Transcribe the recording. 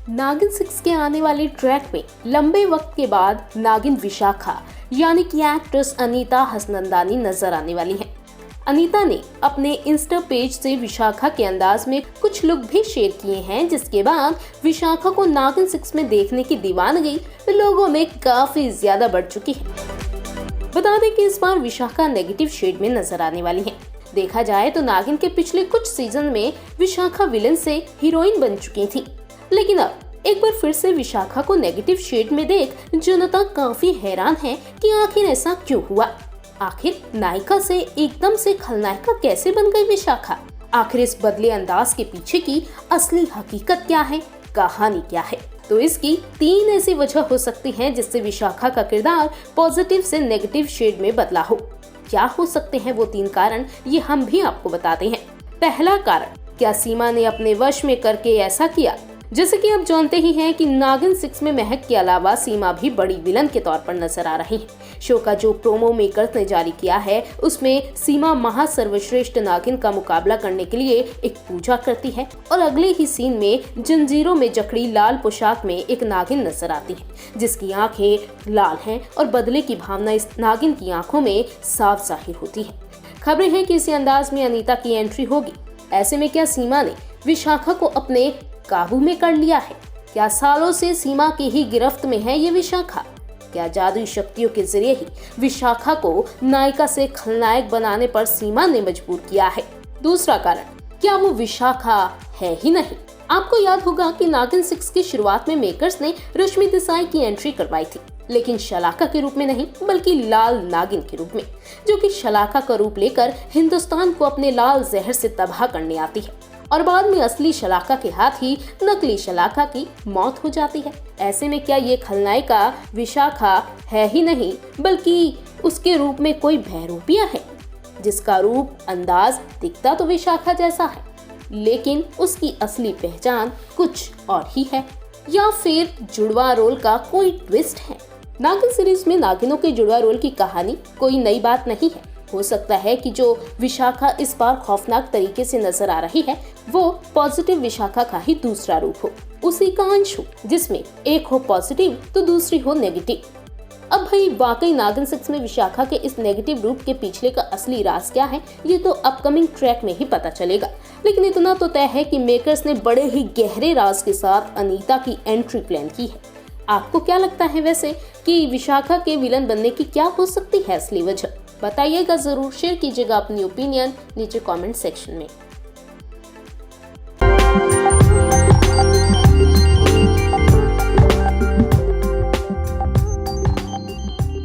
नागिन 6 के आने वाले ट्रैक में लंबे वक्त के बाद नागिन विशाखा यानी कि एक्ट्रेस अनीता हसनंदानी नजर आने वाली हैं। अनीता ने अपने इंस्टा पेज से विशाखा के अंदाज में कुछ लुक भी शेयर किए हैं, जिसके बाद विशाखा को नागिन 6 में देखने की दीवानगी लोगों में काफी ज्यादा बढ़ चुकी है। बता दें कि इस बार विशाखा नेगेटिव शेड में नजर आने वाली हैं। देखा जाए तो नागिन के पिछले कुछ सीजन में विशाखा विलन से हीरोइन बन चुकी थी, लेकिन अब एक बार फिर से विशाखा को नेगेटिव शेड में देख जनता काफी हैरान है कि आखिर ऐसा क्यों हुआ। आखिर नायिका से एकदम से खलनायिका कैसे बन गई विशाखा? आखिर इस बदले अंदाज के पीछे की असली हकीकत क्या है, कहानी क्या है? तो इसकी 3 ऐसी वजह हो सकती हैं जिससे विशाखा का किरदार पॉजिटिव से नेगेटिव शेड में बदला हो। क्या हो सकते हैं वो 3 कारण, ये हम भी आपको बताते हैं। पहला कारण, क्या सीमा ने अपने वश में करके ऐसा किया? जैसे कि आप जानते ही हैं कि नागिन 6 में महक के अलावा सीमा भी बड़ी विलन के तौर पर नजर आ रही है। शो का जो प्रोमो मेकर्स ने जारी किया है उसमें सीमा महासर्वश्रेष्ठ नागिन का मुकाबला करने के लिए एक पूजा करती है और अगले ही सीन में जंजीरों में जकड़ी लाल पोशाक में एक नागिन नजर आती है, जिसकी आंखें लाल हैं और बदले की भावना इस नागिन की आंखों में साफ जाहिर होती है। खबरें हैं कि इसी अंदाज में अनीता की एंट्री होगी। ऐसे में क्या सीमा ने विशाखा को अपने काबू में कर लिया है? क्या सालों से सीमा की ही गिरफ्त में है ये विशाखा? क्या जादुई शक्तियों के जरिए ही विशाखा को नायिका से खलनायक बनाने पर सीमा ने मजबूर किया है? दूसरा कारण, क्या वो विशाखा है ही नहीं? आपको याद होगा कि नागिन 6 की शुरुआत में मेकर्स ने रश्मि देसाई की एंट्री करवाई थी, लेकिन शलाका के रूप में नहीं बल्कि लाल नागिन के रूप में, जो कि शलाका का रूप लेकर हिंदुस्तान को अपने लाल जहर से तबाह करने आती है और बाद में असली शलाका के हाथ ही नकली शलाका की मौत हो जाती है। ऐसे में क्या ये खलनायिका विशाखा है ही नहीं बल्कि उसके रूप में कोई बहरूपिया है, जिसका रूप अंदाज दिखता तो विशाखा जैसा है लेकिन उसकी असली पहचान कुछ और ही है? या फिर जुड़वा रोल का कोई ट्विस्ट है? नागिन सीरीज में नागिनों के जुड़वा रोल की कहानी कोई नई बात नहीं है। हो सकता है कि जो विशाखा इस बार खौफनाक तरीके से नजर आ रही है वो पॉजिटिव विशाखा का ही दूसरा रूप हो, उसी का अंश हो, जिसमें एक हो पॉजिटिव तो दूसरी हो नेगेटिव। अब भाई वाकई नागिन 6 में विशाखा के इस नेगेटिव रूप के पीछे का असली राज क्या है, ये तो अपकमिंग ट्रैक में ही पता चलेगा। लेकिन इतना तो तय है कि मेकर्स ने बड़े ही गहरे राज के साथ अनीता की एंट्री प्लान की है। आपको क्या लगता है वैसे कि विशाखा के विलन बनने की क्या हो सकती है असली वजह? बताइएगा जरूर, शेयर कीजिएगा अपनी ओपिनियन नीचे कमेंट सेक्शन में।